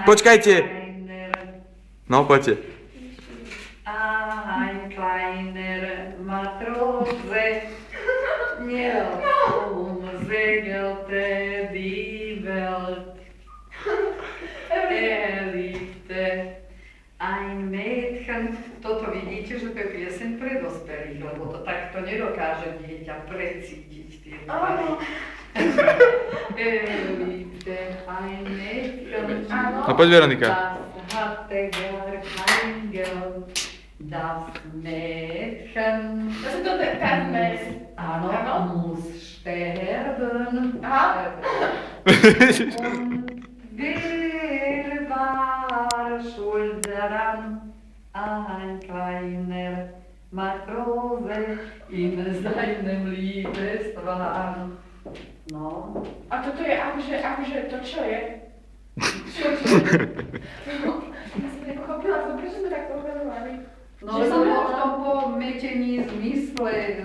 Počkajte. No, poďte. Ein kleiner Matrose umsegelte die Welt. Liebte ein Mädchen. Toto vidíte, že to je pieseň pre dospelých, lebo to takto nedokáže dieťa precítiť tie tvary. Liebte ein Mädchen. No poď, Veronika. Das hatte gar kein Geld. Das Mädchen. Das ist doch der Mes. Áno, muss sterben. Aha. Und wer war schuld daran? Ein kleiner Matrose in seinem Liebeswahn. No. A toto je akože to čo je? Čo? Ja som nepochopila to, prečo sme tak pochopili? No, lebo v tom pometení zmysle